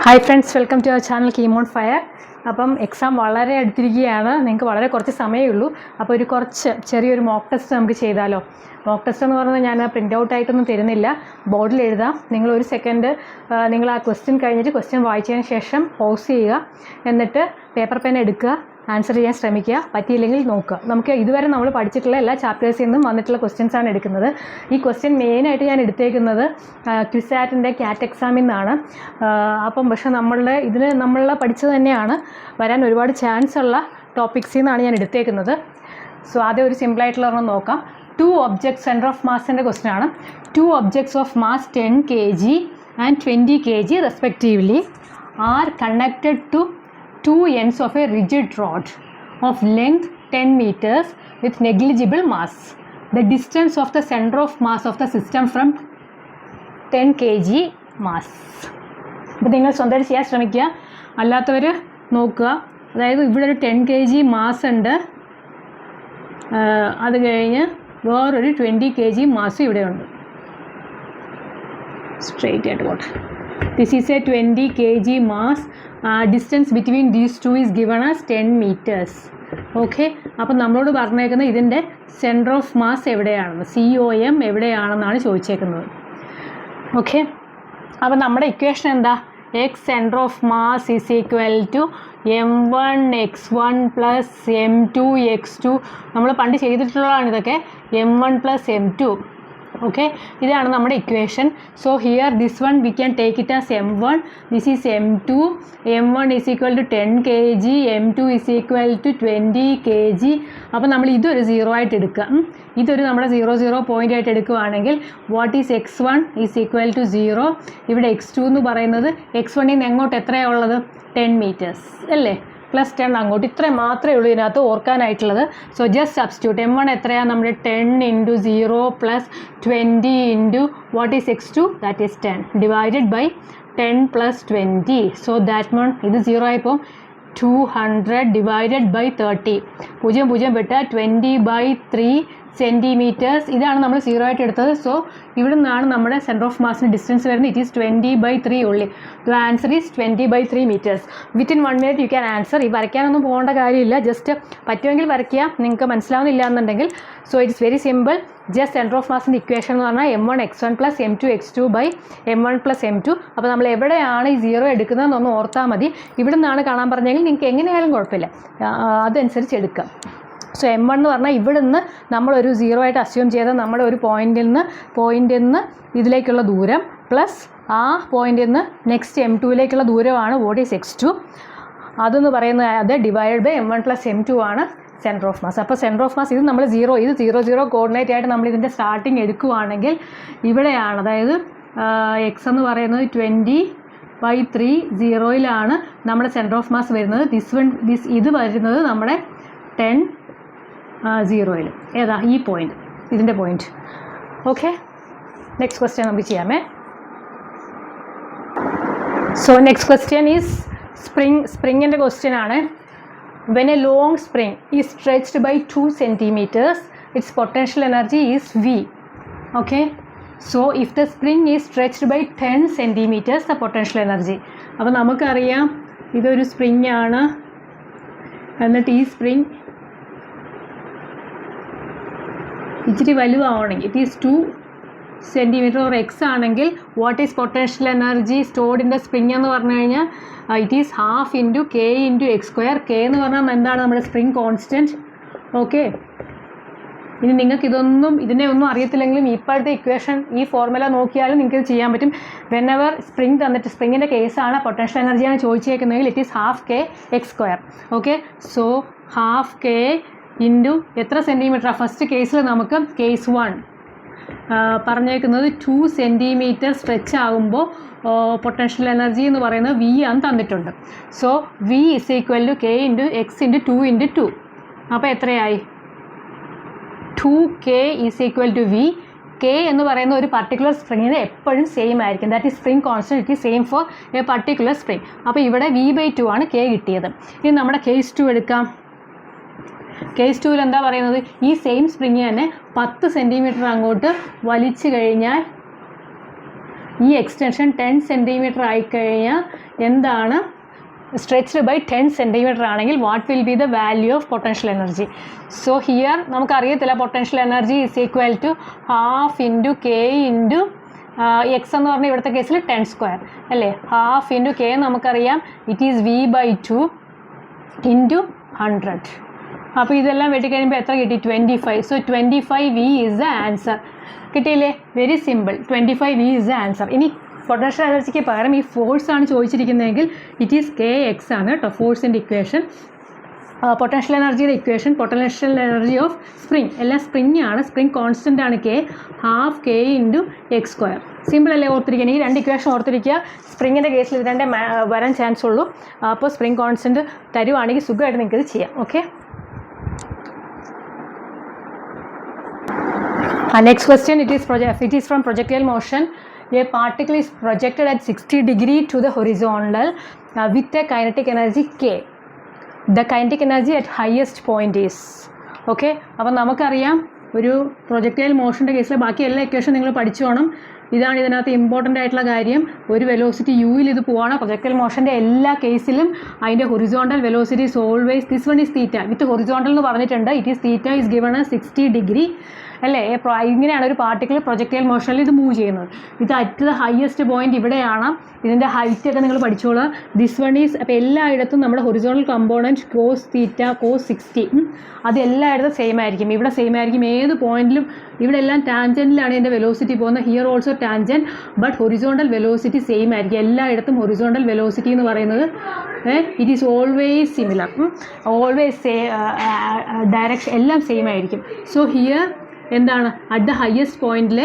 Hi friends, welcome to our channel KEAM on fire. അപ്പം exam വളരെ അടുത്തിരിക്കുകയാണ്. നിങ്ങൾക്ക് വളരെ കുറച്ച് സമയമേ ഉള്ളൂ. അപ്പോൾ ചെറിയൊരു മോക്ക് ടെസ്റ്റ് നമുക്ക് ചെയ്താലോ? മോക്ക് ടെസ്റ്റ് എന്ന് പറഞ്ഞാൽ ഞാൻ പ്രിൻ്റ് ഔട്ടായിട്ടൊന്നും തരുന്നില്ല, ബോർഡിൽ എഴുതാം. നിങ്ങൾ ഒരു സെക്കൻഡ് നിങ്ങൾ ആ ക്വസ്റ്റ്യൻ കഴിഞ്ഞിട്ട് ക്വസ്റ്റ്യൻ വായിച്ചതിന് ശേഷം പോസ് ചെയ്യുക. എന്നിട്ട് പേപ്പർ പെൻ എടുക്കുക, ആൻസർ ചെയ്യാൻ ശ്രമിക്കുക. പറ്റിയില്ലെങ്കിൽ നോക്കുക. നമുക്ക് ഇതുവരെ നമ്മൾ പഠിച്ചിട്ടുള്ള എല്ലാ ചാപ്റ്റേഴ്സിൽ നിന്നും വന്നിട്ടുള്ള ക്വസ്റ്റ്യൻസാണ് എടുക്കുന്നത്. ഈ ക്വസ്റ്റ്യൻ മെയിനായിട്ട് ഞാൻ എടുത്തേക്കുന്നത് ക്യുസാറ്റിൻ്റെ ക്യാറ്റ് എക്സാമിൽ നിന്നാണ്. അപ്പം പക്ഷേ നമ്മൾ പഠിച്ചത് തന്നെയാണ്, വരാൻ ഒരുപാട് ചാൻസ് ഉള്ള ടോപ്പിക്സിൽ നിന്നാണ് ഞാൻ എടുത്തേക്കുന്നത്. സോ ആദ്യം ഒരു സിമ്പിളായിട്ടുള്ള ഒരെണ്ണം നോക്കാം. 2 objects സെൻറ്റർ ഓഫ് മാസിൻ്റെ ക്വസ്റ്റ്യൻ ആണ്. 2 objects of mass 10 kg and 20 kg respectively are connected to 2 ends of a rigid rod of length 10 meters with negligible mass. The distance of the center of mass of the system from 10 kg mass. അപ്പോൾ നിങ്ങൾ സ്വന്തമായിട്ട് ചെയ്യാൻ ശ്രമിക്കുക, അല്ലാത്തവർ നോക്കുക. അതായത് ഇവിടെ ഒരു 10 kg മാസ് ഉണ്ട്, അത് കഴിഞ്ഞ് വേറൊരു 20 kg മാസ് ഇവിടെയുണ്ട്. സ്ട്രെയിറ്റ് ആയിട്ട് പോട്ടെ. This is a 20 kg mass. Distance between these two is given as 10 meters. Okay, അപ്പം നമ്മളോട് പറഞ്ഞേക്കുന്നത് ഇതിൻ്റെ സെൻറ്റർ ഓഫ് മാസ് എവിടെയാണെന്ന്, COM എവിടെയാണെന്നാണ് ചോദിച്ചേക്കുന്നത്. ഓക്കെ, അപ്പം നമ്മുടെ ഇക്വേഷൻ എന്താ? X centre of mass is equal to m1 x1 plus m2 x2. നമ്മൾ പണ്ട് ചെയ്തിട്ടുള്ളതാണ് ഇതൊക്കെ. m1 plus m2. ഓക്കെ, ഇതാണ് നമ്മുടെ equation. So here this one we can take it as m1, this is m2. m1 is equal to 10 kg, m2 is equal to 20 kg. അപ്പോൾ നമ്മൾ ഇതൊരു 0 ആയിട്ട് എടുക്കുക. ഇതൊരു നമ്മുടെ 0 പോയിൻ്റ് ആയിട്ട് എടുക്കുകയാണെങ്കിൽ what is x1 is equal to 0. ഇവിടെ x2 എന്ന് പറയുന്നത് x1ൽ നിന്ന് എങ്ങോട്ട് എത്രയാണ് ഉള്ളത്? 10 meters അല്ലേ? പ്ലസ് 10 അങ്ങോട്ട്. ഇത്രയും മാത്രമേ ഉള്ളൂ ഇതിനകത്ത് ഓർക്കാനായിട്ടുള്ളത്. So just substitute. m1 എത്രയാണ്? നമ്മുടെ 10 × 0 plus 20 into what is x2? That is 10 divided by 10 plus 20. So that മൺ ഇത് 0 ആയപ്പോൾ 200 ഡിവൈഡഡ് ബൈ 30. 0 വിട്ട് 20/3 സെൻറ്റിമീറ്റേഴ്സ്. ഇതാണ് നമ്മൾ 0 ആയിട്ട് എടുത്തത്. സോ ഇവിടെ നിന്നാണ് നമ്മുടെ സെൻറ്റർ ഓഫ് മാസിന് ഡിസ്റ്റൻസ് വരുന്നത്. ഇറ്റ് ഈസ് 20/3 ഉള്ളി. The answer is 20/3 meters. Within 1 minute you can answer. ഈ വരയ്ക്കാനൊന്നും പോകേണ്ട കാര്യമില്ല, ജസ്റ്റ് പറ്റുമെങ്കിൽ വരയ്ക്കുക. നിങ്ങൾക്ക് മനസ്സിലാവുന്നില്ല എന്നുണ്ടെങ്കിൽ so it's very simple. Just centre of മാസിൻ്റെ ഇക്വേഷൻ എന്ന് പറഞ്ഞാൽ m1 x1 plus m2 x2 by m1 plus m2. അപ്പോൾ നമ്മൾ എവിടെയാണ് ഈ 0 എടുക്കുന്നതെന്നൊന്ന് ഓർത്താൽ മതി. ഇവിടെ നിന്നാണ് കാണാൻ പറഞ്ഞെങ്കിൽ നിങ്ങൾക്ക് എങ്ങനെയായാലും കുഴപ്പമില്ല, അതനുസരിച്ച് എടുക്കാം. സോ m1 എന്ന് പറഞ്ഞാൽ ഇവിടെ നിന്ന് നമ്മളൊരു 0 ആയിട്ട് അസ്യൂം ചെയ്ത നമ്മുടെ ഒരു പോയിന്റിൽ നിന്ന് ഇതിലേക്കുള്ള ദൂരം പ്ലസ് ആ പോയിന്റിൽ നിന്ന് നെക്സ്റ്റ് m2ലേക്കുള്ള ദൂരമാണ് വാട്ട് ഈസ് x2. അതെന്ന് പറയുന്നത് അത് divide by m1 plus m2 ആണ് സെൻറ്റർ ഓഫ് മാസ്. അപ്പോൾ സെൻറ്റർ ഓഫ് മാസ് ഇത് നമ്മൾ 0 കോർഡിനേറ്റ് ആയിട്ട് നമ്മൾ ഇതിൻ്റെ സ്റ്റാർട്ടിങ് എടുക്കുകയാണെങ്കിൽ ഇവിടെയാണ്. അതായത് എക്സ് എന്ന് പറയുന്നത് 20/3 0യിലാണ് നമ്മുടെ സെൻറ്റർ ഓഫ് മാസ് വരുന്നത്. ഇത് വരുന്നത് നമ്മുടെ 10 0യിൽ. ഏതാ? ഈ പോയിന്റ്, ഇതിൻ്റെ പോയിന്റ്. ഓക്കെ, നെക്സ്റ്റ് ക്വസ്റ്റ്യൻ നമുക്ക് ചെയ്യാമേ. സോ നെക്സ്റ്റ് ക്വസ്റ്റ്യൻ ഈസ് സ്പ്രിങ്ങിൻ്റെ ക്വസ്റ്റ്യൻ ആണ്. When a long spring is stretched by 2 centimeters, its potential energy is V. Okay, so if the spring is stretched by 10 centimeters, the potential energy. അപ്പോൾ നമുക്കറിയാം ഇതൊരു spring ആണ്. എന്നിട്ട് ഈ spring ഇച്ചിരി വലുതാവണമെങ്കിൽ it is 2 centimeter or x ആണെങ്കിൽ what is potential energy stored in the spring എന്ന് പറഞ്ഞു കഴിഞ്ഞാൽ it is ½ into k into x². k എന്ന് പറഞ്ഞാൽ എന്താണ്? നമ്മുടെ സ്പ്രിങ് കോൺസ്റ്റൻറ്റ്. ഓക്കെ, ഇനി നിങ്ങൾക്ക് ഇതിനെ ഒന്നും അറിയത്തില്ലെങ്കിലും ഇപ്പോഴത്തെ ഇക്വേഷൻ ഈ ഫോർമുല നോക്കിയാലും നിങ്ങൾക്ക് ഇത് ചെയ്യാൻ പറ്റും. വെൻ എവർ സ്പ്രിങ് തന്നിട്ട് സ്പ്രിങ്ങിൻ്റെ കേസാണ് പൊട്ടൻഷ്യൽ എനർജിയാണ് ചോദിച്ചേക്കുന്നതെങ്കിൽ it is ½ k x². Okay, so ½ k into എത്ര സെൻറ്റിമീറ്ററാണ്? ഫസ്റ്റ് കേസിൽ നമുക്ക് കേസ് 1 പറഞ്ഞേക്കുന്നത് 2 centimeter സ്ട്രെച്ച് ആകുമ്പോൾ പൊട്ടൻഷ്യൽ എനർജി എന്ന് പറയുന്നത് V ആണ് തന്നിട്ടുണ്ട്. So V is equal to k into X into 2 into 2. അപ്പോൾ എത്രയായി? 2k is equal to V. k എന്ന് പറയുന്ന ഒരു പർട്ടിക്കുലർ സ്പ്രിങ്ങിന് എപ്പോഴും സെയിം ആയിരിക്കും. That is spring constant. It is same for a particular spring. അപ്പോൾ ഇവിടെ V/2 ആണ് k കിട്ടിയത്. ഇനി നമ്മുടെ കേസ് 2 എടുക്കാം. കേസ് 2ൽ എന്താ പറയുന്നത്? ഈ സെയിം സ്പ്രിങ് തന്നെ 10 സെൻറ്റിമീറ്റർ അങ്ങോട്ട് വലിച്ചു കഴിഞ്ഞാൽ ഈ എക്സ്റ്റൻഷൻ 10 സെൻറ്റിമീറ്റർ ആയിക്കഴിഞ്ഞാൽ എന്താണ് stretched by 10 സെൻറ്റിമീറ്റർ ആണെങ്കിൽ what will be the value of potential energy? So here നമുക്കറിയത്തില്ല potential energy is equal to half into k into x എന്ന് പറഞ്ഞാൽ ഇവിടുത്തെ കേസിൽ 10 സ്ക്വയർ അല്ലേ. ഹാഫ് ഇൻറ്റു കെ നമുക്കറിയാം ഇറ്റ് ഈസ് v/2 ഇൻറ്റു 100. അപ്പോൾ ഇതെല്ലാം വെട്ടിക്കഴിയുമ്പോൾ എത്ര കിട്ടി? 25. So 25V is the answer. കിട്ടിയില്ലേ? Very simple. 25V is the answer. ഇനി പൊട്ടൻഷ്യൽ എനർജിക്ക് പകരം ഈ ഫോഴ്സ് ആണ് ചോദിച്ചിരിക്കുന്നതെങ്കിൽ ഇറ്റ് ഈസ് kx ആണ് കേട്ടോ ഫോഴ്സിൻ്റെ ഇക്വേഷൻ. പൊട്ടൻഷ്യൽ എനർജിയുടെ equation potential energy of spring എല്ലാം സ്പ്രിങ് ആണ്. സ്പ്രിങ് കോൺസ്റ്റൻ്റ് ആണ് k, half k into X square. Simple അല്ലേ ഓർത്തിരിക്കുക? ഈ രണ്ട് ഇക്വേഷൻ ഓർത്തിരിക്കുക. സ്പ്രിങ്ങിൻ്റെ കേസിൽ ഇത് രണ്ടേ വരാൻ ചാൻസ് ഉള്ളൂ. അപ്പോൾ സ്പ്രിങ് കോൺസ്റ്റൻറ്റ് തരുവാണെങ്കിൽ സുഖമായിട്ട് നിങ്ങൾക്ക് ഇത് ചെയ്യാം. Okay. Next question, it is from projectile motion. A particle is projected at 60 degree to the horizontal with a kinetic energy k. The kinetic energy at highest point is. Okay. അപ്പം നമുക്കറിയാം ഒരു projectile മോഷൻ്റെ കേസിൽ ബാക്കി എല്ലാ equation നിങ്ങൾ പഠിച്ചു വേണം. ഇതാണ് ഇതിനകത്ത് ഇമ്പോർട്ടൻ്റ് ആയിട്ടുള്ള കാര്യം. ഒരു വെലോസിറ്റി യുയിൽ ഇത് പോവാണ്. പ്രൊജക്റ്റൈൽ മോഷൻ്റെ എല്ലാ കേസിലും അതിൻ്റെ horizontal velocity is always this one is theta with horizontal എന്ന് പറഞ്ഞിട്ടുണ്ട്. It is theta is given 60 degree അല്ലേ. ഇങ്ങനെയാണ് ഒരു പാർട്ടിക്കിൾ പ്രൊജക്റ്റൈൽ മോഷനിൽ ഇത് മൂവ് ചെയ്യുന്നത്. ഇത് അറ്റ് ദ ഹയസ്റ്റ് പോയിന്റ് ഇവിടെയാണ്. ഇതിൻ്റെ ഹൈറ്റ് ഒക്കെ നിങ്ങൾ പഠിച്ചോളാം. ദിസ് വൺ ഈസ് അപ്പോൾ എല്ലായിടത്തും നമ്മുടെ horizontal component cos theta cos 60 അത് എല്ലായിടത്തും സെയിം ആയിരിക്കും. ഇവിടെ സെയിം ആയിരിക്കും. ഏത് പോയിന്റിലും ഇവിടെ എല്ലാം ടാൻജൻറ്റിലാണ് ഇതിൻ്റെ വെലോസിറ്റി പോകുന്നത്. Here also tangent but horizontal velocity same ആയിരിക്കും. എല്ലായിടത്തും ഹൊറിസോണ്ടൽ വെലോസിറ്റി എന്ന് പറയുന്നത് it is always similar. Always direction എല്ലാം സെയിം ആയിരിക്കും. സോ ഹിയർ എന്താണ് അറ്റ് ദ ഹയസ്റ്റ് പോയിന്റിൽ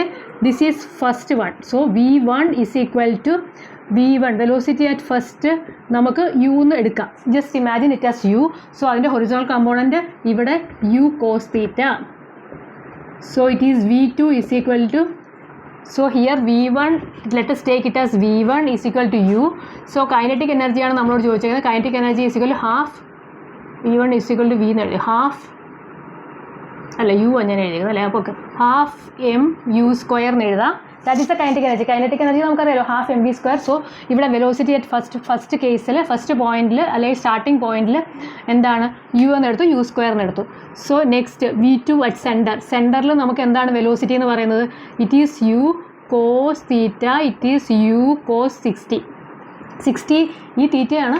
this is first one. So v1 is equal to v1 velocity at first നമുക്ക് u എന്ന് എടുക്കാം. Just imagine it as u. So അതിൻ്റെ horizontal component ഇവിടെ u cos theta. So it is v2 is equal to so here v1 let us take it as v1 is equal to u. So kinetic എനർജിയാണ് നമ്മളോട് ചോദിച്ചിരിക്കുന്നത്. Kinetic energy is equal to half v1 is equal to v എന്ന് എഴുതി half അല്ല U അങ്ങനെ എഴുതിയത് അല്ലേ. അപ്പോൾ ഹാഫ് എം യു സ്ക്വയർ എന്ന് എഴുതാം. That is the kinetic energy. Kinetic energy നമുക്കറിയാലോ half m v square. So ഇവിടെ വെലോസിറ്റി അറ്റ് ഫസ്റ്റ് കേസിൽ ഫസ്റ്റ് പോയിന്റിൽ അല്ലെങ്കിൽ സ്റ്റാർട്ടിംഗ് പോയിന്റിൽ എന്താണ് യു എന്നെടുത്തു, യു സ്ക്വയർ എന്നെടുത്തു. സോ നെക്സ്റ്റ് v2 അറ്റ് സെൻറ്ററിൽ നമുക്ക് എന്താണ് വെലോസിറ്റി എന്ന് പറയുന്നത്? It is U cos theta. It is U cos 60 ഈ തീറ്റയാണ്.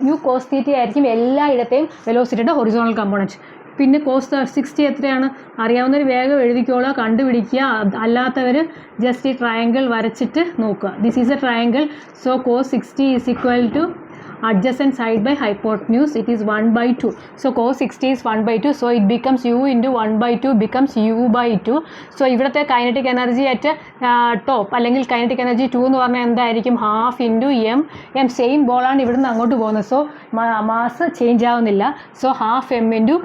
യു കോസ് തീറ്റ ആയിരിക്കും എല്ലായിടത്തെയും വെലോസിറ്റിയുടെ ഹൊറിസോണൽ കമ്പോണൻറ്റ്. പിന്നെ കോസ് 60 എത്രയാണ് അറിയാവുന്നവർ വേഗം എഴുതിക്കോളുക, കണ്ടുപിടിക്കുക. അല്ലാത്തവർ ജസ്റ്റ് ഈ ട്രയാങ്കിൾ വരച്ചിട്ട് നോക്കുക. This is a triangle. So cos 60 is equal to adjacent side by hypotenuse. It is 1/2. So cos 60 is 1/2. So it becomes u into 1/2 becomes u/2. So ഇവിടുത്തെ കൈനറ്റിക് എനർജി അറ്റ് ടോപ്പ് അല്ലെങ്കിൽ kinetic energy 2 എന്ന് പറഞ്ഞാൽ എന്തായിരിക്കും? Half into M same ബോളാണ് ഇവിടുന്ന് അങ്ങോട്ട് പോകുന്നത്. So mass change ആവുന്നില്ല. So half M into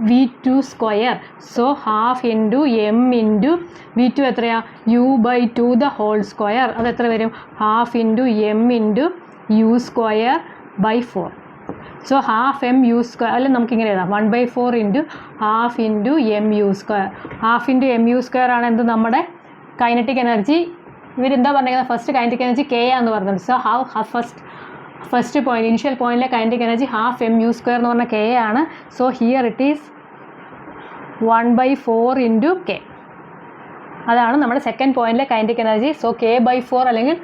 v2 square. So half into M into v2 എത്രയാ? u/2 the whole square. അത് എത്ര വരും? Half into M into u square by 4. So half M U square അല്ല നമുക്കിങ്ങനെ എഴുതാം 1/4 into half into M U square. Half into M U square ആണ് എന്ത് നമ്മുടെ കൈനറ്റിക് എനർജി. ഇവരെന്താ പറഞ്ഞിരിക്കുന്നത്? ഫസ്റ്റ് കൈനറ്റിക് എനർജി കെ ആണെന്ന് പറഞ്ഞത്. സോ ഫസ്റ്റ് പോയിന്റ് ഇനിഷ്യൽ പോയിന്റിലെ kinetic energy half M U square എന്ന് പറഞ്ഞാൽ കെ ആണ്. So here it is 1/4 into K. അതാണ് നമ്മുടെ സെക്കൻഡ് പോയിന്റിലെ കൈനറ്റിക് എനർജി. സോ k/4 അല്ലെങ്കിൽ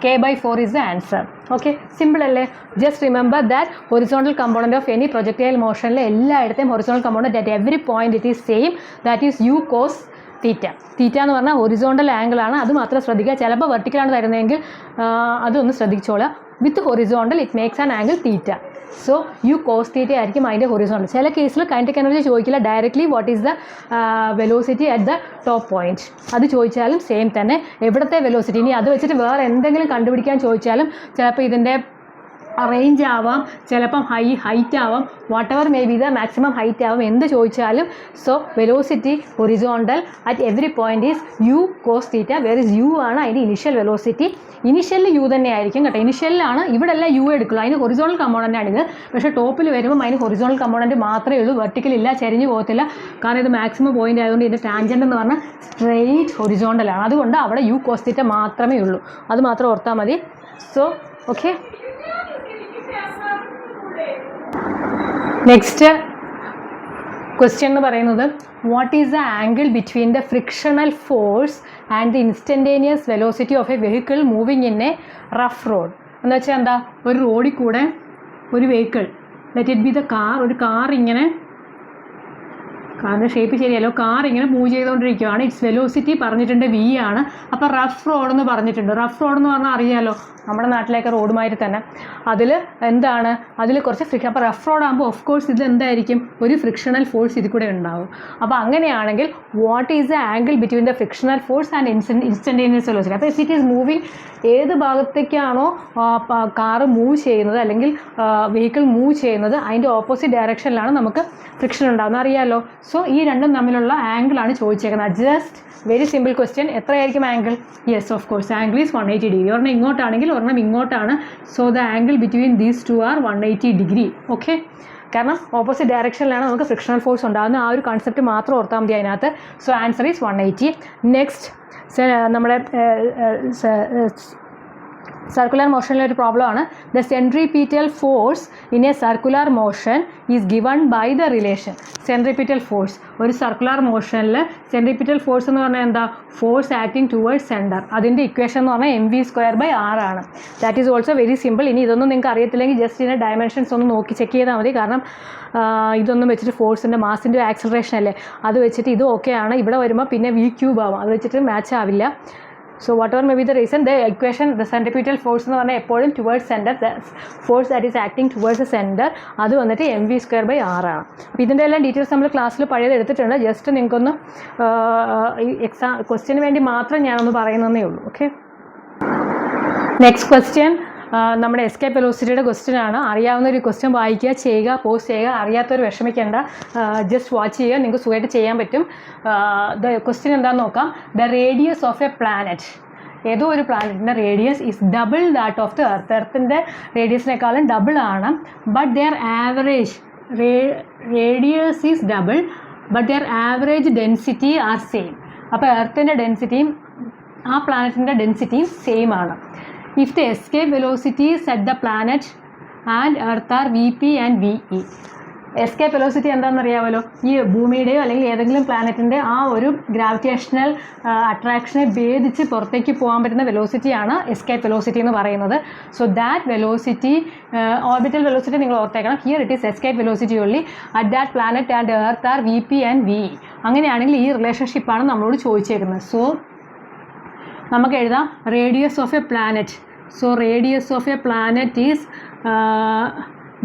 k/4 is the answer. Okay, simple അല്ലേ? Just remember that horizontal component of any projectile മോഷനിൽ എല്ലായിടത്തെയും horizontal component at every point it is same. That is U cos theta. Theta എന്ന് പറഞ്ഞാൽ horizontal ആംഗിളാണ്. അത് മാത്രം ശ്രദ്ധിക്കുക. ചിലപ്പോൾ വെർട്ടിക്കലാണ് തരുന്നതെങ്കിൽ അതൊന്ന് ശ്രദ്ധിച്ചോളാം. With horizontal it makes an angle theta. So U cos theta ആയിരിക്കും അതിൻ്റെ ഹൊറിസോണ്ടൽ. ചില കേസിൽ കൈനറ്റിക് എനർജി ചോദിക്കില്ല. Directly what is the velocity at the top point അത് ചോദിച്ചാലും സെയിം തന്നെ. എവിടത്തെ വെലോസിറ്റി ഇനി അത് വെച്ചിട്ട് വേറെ എന്തെങ്കിലും കണ്ടുപിടിക്കാൻ ചോദിച്ചാലും ചിലപ്പോൾ ഇതിൻ്റെ റേഞ്ച് ആവാം, ചിലപ്പം ഹൈറ്റ് ആവാം, whatever may be the maximum height ആവാം, എന്ത് ചോദിച്ചാലും. So velocity horizontal at every point is U cos theta, where is U ആണ് അതിൻ്റെ ഇനിഷ്യൽ വെലോസിറ്റി. ഇനിഷ്യലിൽ യു തന്നെ ആയിരിക്കും കേട്ടോ, ഇനിഷ്യലിലാണ് ഇവിടെ എല്ലാം യു എടുക്കുള്ളൂ, അതിന് ഹൊറിസോണൽ കമ്പോണൻ്റ് ആണിത്. പക്ഷേ ടോപ്പിൽ വരുമ്പോൾ അതിന് ഹൊറിസോണൽ കമ്പോണൻറ്റ് മാത്രമേ ഉള്ളൂ, വെർട്ടിക്കൽ ഇല്ല, ചരിഞ്ഞ് പോകത്തില്ല. കാരണം ഇത് മാക്സിമം പോയിന്റ് ആയതുകൊണ്ട് ഇതിൻ്റെ ടാൻജൻ്റ് എന്ന് പറഞ്ഞാൽ സ്ട്രെയിറ്റ് ഹൊറിസോണ്ടലാണ്, അതുകൊണ്ട് അവിടെ യു കോസ് തീറ്റ മാത്രമേ ഉള്ളൂ, അത് മാത്രം ഓർത്താൽ മതി. സോ ഓക്കെ, നെക്സ്റ്റ് ക്വസ്റ്റ്യൻ എന്ന് പറയുന്നത് what is the angle between the frictional force and the instantaneous velocity of A vehicle moving in A rough road. എന്ന് വെച്ചാൽ എന്താ, ഒരു റോഡിൽ കൂടെ ഒരു vehicle, let it be the car, ഒരു കാർ ഇങ്ങനെ, കാറിൻ്റെ ഷേപ്പ് ശരിയല്ലോ, കാർ ഇങ്ങനെ മൂവ് ചെയ്തുകൊണ്ടിരിക്കുകയാണ്. ഇറ്റ്സ് വെലോസിറ്റി പറഞ്ഞിട്ടുണ്ട് വി ആണ്. അപ്പോൾ റഫ് റോഡ് എന്ന് പറഞ്ഞിട്ടുണ്ട്. റഫ് റോഡ് എന്ന് പറഞ്ഞാൽ അറിയാമല്ലോ, നമ്മുടെ നാട്ടിലേക്ക് റോഡുമാതിരി തന്നെ. അതിൽ എന്താണ്, അതിൽ കുറച്ച് ഫ്രിക്ഷൻ. അപ്പോൾ റഫ് റോഡ് ആകുമ്പോൾ ഓഫ് കോഴ്സ് ഇതിൽ എന്തായിരിക്കും, ഒരു ഫ്രിക്ഷണൽ ഫോഴ്സ് ഇതിൽ കൂടെ ഉണ്ടാവും. അപ്പോൾ അങ്ങനെയാണെങ്കിൽ what is the angle between the frictional force and instantaneous velocity. അപ്പോൾ ഇറ്റ് ഈസ് മൂവിങ്, ഏത് ഭാഗത്തേക്കാണോ കാറ് മൂവ് ചെയ്യുന്നത് അല്ലെങ്കിൽ വെഹിക്കിൾ മൂവ് ചെയ്യുന്നത് അതിൻ്റെ ഓപ്പോസിറ്റ് ഡയറക്ഷനിലാണ് നമുക്ക് ഫ്രിക്ഷൻ ഉണ്ടാകുന്നത്, അറിയാമല്ലോ. സോ ഈ രണ്ടും തമ്മിലുള്ള ആംഗിളാണ് ചോദിച്ചേക്കുന്നത്. Just very simple question. എത്രയായിരിക്കും angle? Yes, of course angle is 180 degree. ഒരെണ്ണം ഇങ്ങോട്ടാണെങ്കിൽ ഒരെണ്ണം ഇങ്ങോട്ടാണ്. So the angle between these two are 180 degree. Okay, കാരണം ഓപ്പോസിറ്റ് ഡയറക്ഷനിലാണ് നമുക്ക് ഫ്രിക്ഷണൽ ഫോഴ്സ് ഉണ്ടാകുന്നത്. ആ ഒരു കോൺസെപ്റ്റ് മാത്രം ഓർത്താൽ മതി അതിനകത്ത്. So answer is 180. നെക്സ്റ്റ് നമ്മുടെ സർക്കുലർ മോഷനിലെ ഒരു പ്രോബ്ലം ആണ്. The centripetal force in a circular motion is given by the relation. Centripetal force, ഒരു സർക്കുലർ മോഷനിൽ സെൻട്രിപീറ്റൽ ഫോഴ്സ് എന്ന് പറഞ്ഞാൽ എന്താ, ഫോഴ്സ് ആക്ടിങ് ടുവേർഡ്സ് സെൻറ്റർ. അതിൻ്റെ ഇക്വേഷൻ എന്ന് പറഞ്ഞാൽ mv²/r ആണ്. That is also very simple. ഇനി ഇതൊന്നും നിങ്ങൾക്ക് അറിയത്തില്ലെങ്കിൽ ജസ്റ്റ് ഇതിൻ്റെ ഡയമെൻഷൻസ് ഒന്ന് നോക്കി ചെക്ക് ചെയ്താൽ മതി. കാരണം ഇതൊന്നും വെച്ചിട്ട് ഫോഴ്സിൻ്റെ മാസിൻ്റെ ആക്സലറേഷൻ അല്ലേ, അത് വെച്ചിട്ട് ഇത് ഓക്കെയാണ്. ഇവിടെ വരുമ്പോൾ പിന്നെ v³ ആവും, അത് വെച്ചിട്ട് മാച്ച് ആവില്ല. So whatever may be the reason, the equation, the centripetal force എന്ന് പറഞ്ഞാൽ എപ്പോഴും towards center, the force that is acting towards the center, അത് വന്നിട്ട് mv²/r ആണ്. അപ്പോൾ ഇതിൻ്റെ എല്ലാം ഡീറ്റെയിൽസ് നമ്മൾ ക്ലാസ്സിൽ പഴയത് എടുത്തിട്ടുണ്ട്. ജസ്റ്റ് നിങ്ങൾക്കൊന്ന് എക്സാം ക്വസ്റ്റ്യന് വേണ്ടി മാത്രം ഞാനൊന്ന് പറയുന്നതേ ഉള്ളൂ. ഓക്കെ, നെക്സ്റ്റ് ക്വസ്റ്റ്യൻ നമ്മുടെ എസ്കേപ്പ് വെലോസിറ്റിയുടെ ക്വസ്റ്റ്യൻ ആണ്. അറിയാവുന്ന ഒരു ക്വസ്റ്റ്യൻ വായിക്കുക, ചെയ്യുക, പോസ്റ്റ് ചെയ്യുക. അറിയാത്തവർ വിഷമിക്കേണ്ട, ജസ്റ്റ് വാച്ച് ചെയ്യുക, നിങ്ങൾക്ക് സുഖമായിട്ട് ചെയ്യാൻ പറ്റും. ദ ക്വസ്റ്റ്യൻ എന്താണെന്ന് നോക്കാം. The radius of a planet, ഏതോ ഒരു പ്ലാനറ്റിൻ്റെ radius is double that of the earth. എർത്തിൻ്റെ റേഡിയസിനേക്കാളും ഡബിൾ ആണ്. But their average radius is double, but their average density are same. അപ്പോൾ എർത്തിൻ്റെ ഡെൻസിറ്റിയും ആ പ്ലാനറ്റിൻ്റെ ഡെൻസിറ്റിയും സെയിം ആണ്. If the escape velocities at the planet and earth are vp and ve. Escape velocity എന്താണെന്ന് അറിയാമല്ലോ, ഈ ഭൂമിയുടെയോ അല്ലെങ്കിൽ ഏതെങ്കിലും പ്ലാനറ്റിൻ്റെ ആ ഒരു ഗ്രാവിറ്റേഷണൽ അട്രാക്ഷനെ ഭേദിച്ച് പുറത്തേക്ക് പോകാൻ പറ്റുന്ന വെലോസിറ്റിയാണ് എസ്കേപ്പ് വെലോസിറ്റി എന്ന് പറയുന്നത്. So that velocity, orbital velocity നിങ്ങൾ ഓർത്തേക്കണം. Here it is escape velocity only at that planet and earth are vp and ve. അങ്ങനെയാണെങ്കിൽ ഈ റിലേഷൻഷിപ്പാണ് നമ്മളോട് ചോദിച്ചേക്കുന്നത്. സോ നമുക്ക് എഴുതാം radius of a planet. So radius of a planet is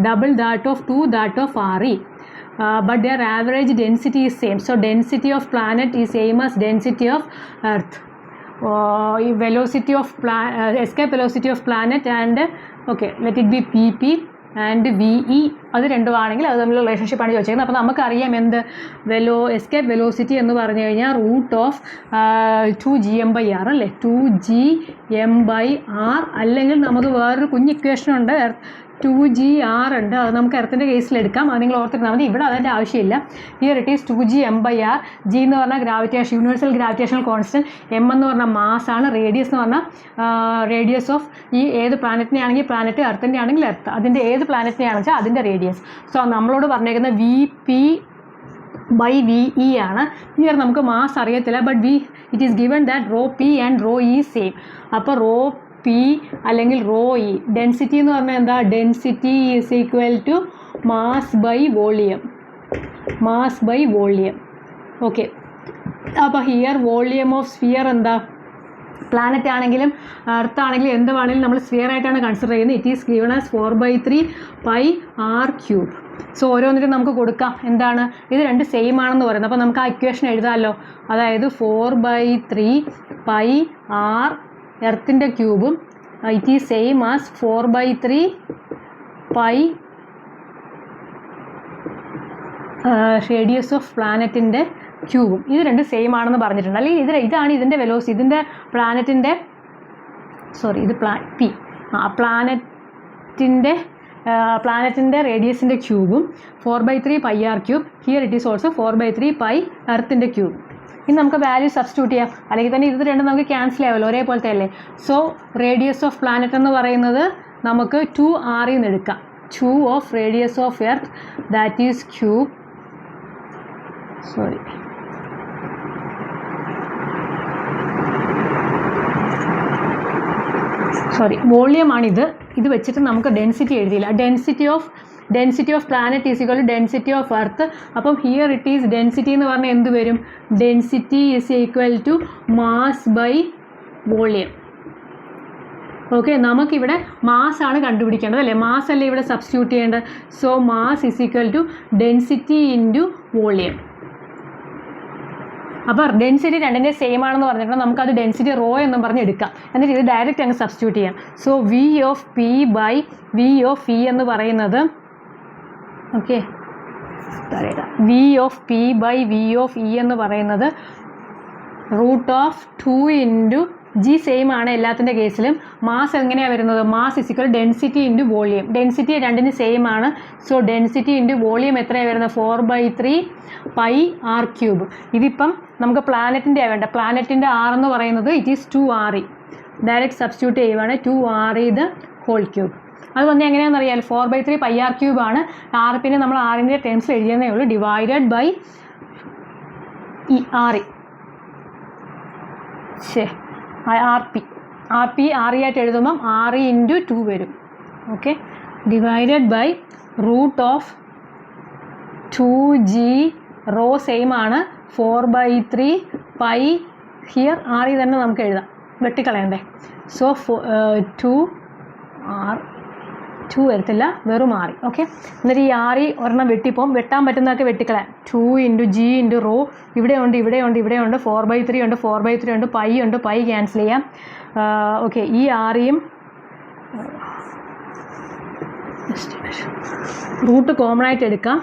double that of 2 that of RE, but their average density is same. So density of planet is same as density of earth. Velocity of escape velocity of planet and okay, let it be pp and VE, അത് രണ്ടുമാണെങ്കിൽ അത് തമ്മിലുള്ള റിലേഷൻഷിപ്പാണ് ചോദിച്ചേക്കുന്നത്. അപ്പോൾ നമുക്കറിയാം എന്ത്, escape velocity എന്ന് പറഞ്ഞു കഴിഞ്ഞാൽ √2gm/r അല്ലേ, 2gm/r. അല്ലെങ്കിൽ നമുക്ക് വേറൊരു കുഞ്ഞ് ഇക്വേഷൻ ഉണ്ട്, 2gr ഉണ്ട്. അത് നമുക്ക് എർത്തിൻ്റെ കേസിലെടുക്കാം, അത് നിങ്ങൾ ഓർത്തിരുന്നാൽ മതി. ഇവിടെ അതിൻ്റെ ആവശ്യമില്ല. Here it is 2gm/r. g എന്ന് പറഞ്ഞാൽ gravitation, universal gravitational constant. m എന്ന് പറഞ്ഞാൽ മാസ് ആണ്. റേഡിയസ് എന്ന് പറഞ്ഞാൽ റേഡിയസ് ഓഫ് ഈ ഏത് പ്ലാനറ്റിനെ ആണെങ്കിൽ പ്ലാനറ്റ്, എർത്തിൻ്റെ ആണെങ്കിൽ എർത്ത്, അതിൻ്റെ ഏത് പ്ലാനറ്റിനെയാണെന്ന് വെച്ചാൽ അതിൻ്റെ റേഡിയസ്. സോ നമ്മളോട് പറഞ്ഞേക്കുന്നത് vp/ve ആണ്. ഹിയർ നമുക്ക് മാസ് അറിയത്തില്ല, but it is given that ρp and ρe same. അപ്പോൾ ρp അല്ലെങ്കിൽ ρe, ഡെൻസിറ്റി എന്ന് പറഞ്ഞാൽ എന്താ, density is equal to mass by volume. Okay, അപ്പോൾ ഹിയർ വോളിയം ഓഫ് സ്ഫിയർ എന്താ, പ്ലാനറ്റ് ആണെങ്കിലും എർത്ത് ആണെങ്കിലും എന്ത് വേണമെങ്കിലും നമ്മൾ സ്ഫിയർ ആയിട്ടാണ് കൺസിഡർ ചെയ്യുന്നത്. It is given as 4/3πr³. സോ ഓരോന്നിനും നമുക്ക് കൊടുക്കാം. എന്താണ്, ഇത് രണ്ട് സെയിം ആണെന്ന് പറയുന്നത്. അപ്പോൾ നമുക്ക് ആ ഇക്വേഷൻ എഴുതാമല്ലോ. അതായത് 4/3πr എർത്തിൻ്റെ ക്യൂബും it is same as 4/3 pi radius of പ്ലാനറ്റിൻ്റെ ക്യൂബും. ഇത് രണ്ട് സെയിം ആണെന്ന് പറഞ്ഞിട്ടുണ്ട്. അല്ലെങ്കിൽ ഇതാണ് ഇതിൻ്റെ വെലോസിറ്റി, ഇതിൻ്റെ പ്ലാനറ്റിൻ്റെ ഇത് പി പ്ലാനറ്റിൻ്റെ റേഡിയസിൻ്റെ ക്യൂബും 4/3 pi r cube. Here it is also 4/3 pi എർത്തിൻ്റെ ക്യൂബ്. ഇനി നമുക്ക് വാല്യൂ സബ്സ്റ്റിറ്റ്യൂട്ട് ചെയ്യാം, അല്ലെങ്കിൽ തന്നെ ഇത് രണ്ടും നമുക്ക് ക്യാൻസൽ ആവുമല്ലോ, ഒരേപോലത്തെ അല്ലേ. സോ റേഡിയസ് ഓഫ് പ്ലാനറ്റ് എന്ന് പറയുന്നത് നമുക്ക് 2r എന്ന് എടുക്കാം. 2 of radius of earth that is cube വോളിയമാണിത്. ഇത് വെച്ചിട്ട് നമുക്ക് ഡെൻസിറ്റി എഴുതിയില്ല. Density of planet is equal to density of earth. അപ്പം ഹിയർ ഇറ്റ് ഈസ് ഡെൻസിറ്റി എന്ന് പറഞ്ഞാൽ എന്ത് വരും? Density is equal to mass by volume. Okay, നമുക്കിവിടെ മാസ് ആണ് കണ്ടുപിടിക്കേണ്ടത് അല്ലേ, മാസ് അല്ലേ ഇവിടെ സബ്സ്റ്റിറ്റ്യൂട്ട് ചെയ്യേണ്ടത്. So mass is equal to density into volume. അപ്പോൾ ഡെൻസിറ്റി രണ്ടിൻ്റെ സെയിം ആണെന്ന് പറഞ്ഞിട്ടുണ്ടെങ്കിൽ നമുക്കത് ഡെൻസിറ്റി റോ എന്നും പറഞ്ഞ് എടുക്കാം. എന്നിട്ട് ഇത് ഡയറക്റ്റ് അങ്ങ് സബ്സ്റ്റിറ്റ്യൂട്ട് ചെയ്യാം. So V of P by V of E എന്ന് പറയുന്നത് V of P by V of E എന്ന് പറയുന്നത് √2 ഇൻറ്റു ജി സെയിം ആണ് എല്ലാത്തിൻ്റെ കേസിലും. മാസ് എങ്ങനെയാണ് വരുന്നത്? Mass is equal density into volume. Density രണ്ടിന് സെയിം ആണ്. സോ ഡെൻസിറ്റി ഇൻറ്റു വോളിയം എത്രയാണ് വരുന്നത്? 4/3 പൈ ആർ ക്യൂബ്. ഇതിപ്പം നമുക്ക് പ്ലാനറ്റിൻ്റെ വേണ്ട. പ്ലാനറ്റിൻ്റെ ആർ എന്ന് പറയുന്നത് it is 2re. Direct substitute ചെയ്യുവാണ് 2re ദ ഹോൾ ക്യൂബ്. അത് വന്ന് എങ്ങനെയാണെന്ന് അറിയാമല്ലോ, 4/3 പൈ ആർ ക്യൂബ് ആണ്. ആർ പിന്നെ നമ്മൾ ആറിൻ്റെ ടേംസിൽ എഴുതിയെന്നേ ഉള്ളൂ, ഡിവൈഡഡ് ബൈ RE ആയിട്ട് എഴുതുമ്പം RE ഇൻറ്റു 2 വരും. Okay, divided by √2g rho same ആണ് 4/3 പൈ. ഹിയർ RE തന്നെ നമുക്ക് എഴുതാം, വെട്ടിക്കളയണ്ടേ. സോ 2 വരത്തില്ല, വെറും RE. ഓക്കെ, എന്നിട്ട് ഈ RE ഒരെണ്ണം വെട്ടിപ്പോവും, വെട്ടാൻ പറ്റുന്നതൊക്കെ വെട്ടിക്കളയാം. 2 ഇൻറ്റു ജി ഇൻറ്റു റോ ഇവിടെയുണ്ട്, 4/3 ഉണ്ട്, 4/3 ഉണ്ട്, പൈ ക്യാൻസൽ ചെയ്യാം. ഓക്കെ, ഈ REയും റൂട്ട് കോമൺ ആയിട്ട് എടുക്കാം.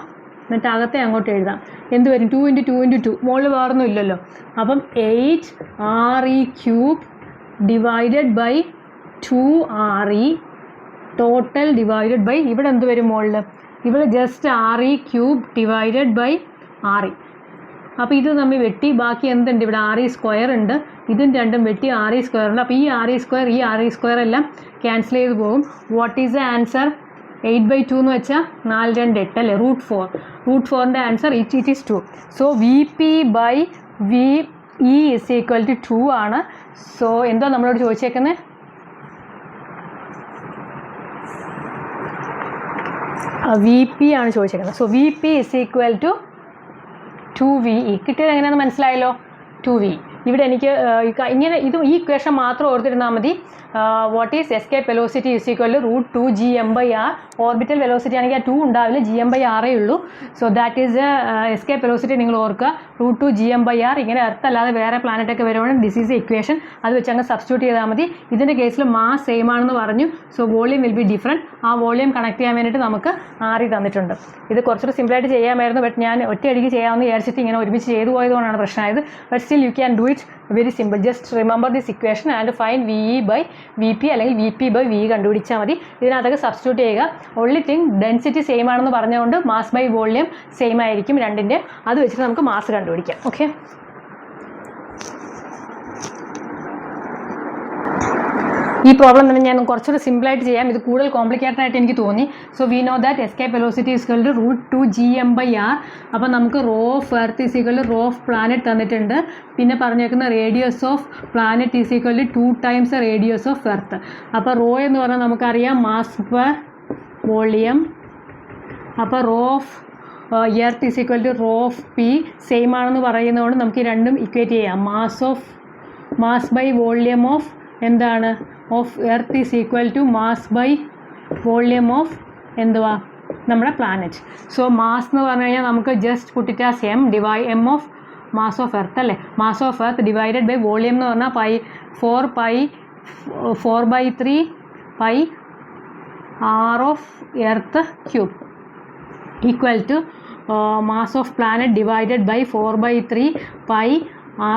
എന്നിട്ട് അകത്തെ അങ്ങോട്ട് എഴുതാം. എന്ത് വരും? 2 ഇൻറ്റു 2 ഇൻറ്റു 2. മുകളിൽ വേറൊന്നും ഇല്ലല്ലോ. അപ്പം 8RE cube divided by 2RE total divided by ഇവിടെ എന്ത് വരും? മുകളിൽ ഇവിടെ just RE cube divided by RE. അപ്പോൾ ഇത് നമ്മൾ വെട്ടി, ബാക്കി എന്തുണ്ട്? ഇവിടെ RE സ്ക്വയർ ഉണ്ട്, ഇതും രണ്ടും വെട്ടി RE സ്ക്വയർ ഉണ്ട്. അപ്പോൾ ഈ RE സ്ക്വയർ എല്ലാം ക്യാൻസൽ ചെയ്ത് പോകും. What is the answer? 8/2 എന്ന് വെച്ചാൽ 4 2 8 അല്ലേ, √4ൻ്റെ answer it is 2. So VP by VE is equal to 2 ആണ്. സോ എന്തോ നമ്മളോട് ചോദിച്ചേക്കുന്നത്? VP ആണ് ചോദിച്ചേക്കുന്നത്. So VP is equal to 2VE. കിട്ടിയത് എങ്ങനെയാണെന്ന് മനസ്സിലായല്ലോ? 2VE. ഇവിടെ എനിക്ക് ഇങ്ങനെ ഈ ഇക്വേഷൻ മാത്രം ഓർത്തിരുന്നാൽ മതി. What is escape velocity is equal to √2gm/r. Orbital velocity ആണെങ്കിൽ ആ 2 ഉണ്ടാവില്ല, gm/r ഉള്ളൂ. So that is escape velocity. നിങ്ങൾ ഓർക്കുക, √2gm/r. ഇങ്ങനെ എർത്ത് അല്ലാതെ വേറെ പ്ലാനറ്റൊക്കെ വരുവാണെങ്കിൽ ദിസ് ഈസ് ഇക്വേഷൻ. അത് വെച്ച് അങ്ങ് സബ്സ്റ്റിറ്റ്യൂട്ട് ചെയ്താൽ മതി. ഇതിൻ്റെ കേസിൽ മാസ് സെയിം ആണെന്ന് പറഞ്ഞു. So volume will be different. ആ വോളിയം കണക്ട് ചെയ്യാൻ വേണ്ടിയിട്ട് നമുക്ക് RE തന്നിട്ടുണ്ട്. ഇത് കുറച്ചുകൂടി സിമ്പിളായിട്ട് ചെയ്യാമായിരുന്നു, ബട്ട് ഞാൻ ഒറ്റയടിക്ക് ചെയ്യാമെന്ന് വിചാരിച്ചിട്ട് ഇങ്ങനെ ഒരുമിച്ച് ചെയ്തു പോയതുകൊണ്ടാണ് പ്രശ്നമായത്. But still you can do it very simple. Just remember this equation and find VE by VP അല്ലെങ്കിൽ VP ബൈ VE കണ്ടുപിടിച്ചാൽ മതി. ഇതിനകത്തൊക്കെ സബ്സ്റ്റിറ്റ്യൂട്ട് ചെയ്യുക. ഓൺലി തിങ് ഡെൻസിറ്റി സെയിം ആണെന്ന് പറഞ്ഞുകൊണ്ട് മാസ് ബൈ വോളിയം സെയിം ആയിരിക്കും രണ്ടിൻ്റെ. അത് വെച്ചിട്ട് നമുക്ക് മാസ് കണ്ടുപിടിക്കാം. ഓക്കെ, ഈ പ്രോബ്ലം തന്നെ ഞാൻ കുറച്ചുകൂടി സിമ്പിളായിട്ട് ചെയ്യാം. ഇത് കൂടുതൽ കോംപ്ലിക്കേറ്റഡ് ആയിട്ട് എനിക്ക് തോന്നി. So we know that escape velocity is equal to √2gm/r. അപ്പോൾ നമുക്ക് rho of earth is equal to rho of planet തന്നിട്ടുണ്ട്. പിന്നെ പറഞ്ഞേക്കുന്ന radius of planet is equal to 2 times radius of earth. അപ്പോൾ റോ എന്ന് പറഞ്ഞാൽ നമുക്കറിയാം മാസ് പെർ വോളിയം. അപ്പോൾ rho of earth is equal to rho of p same ആണെന്ന് പറയുന്നതുകൊണ്ട് നമുക്ക് ഈ രണ്ടും ഇക്വേറ്റ് ചെയ്യാം. മാസ് ബൈ വോളിയം ഓഫ് എന്താണ്? Of earth is equal to mass by volume of എന്തുവാ? നമ്മുടെ പ്ലാനറ്റ്. സോ മാസ് എന്ന് പറഞ്ഞു കഴിഞ്ഞാൽ നമുക്ക് just put it as m of mass of earth അല്ലേ. Mass of earth divided by volume എന്ന് പറഞ്ഞാൽ 4/3 pi r of earth cube equal to mass of planet divided by 4/3 pi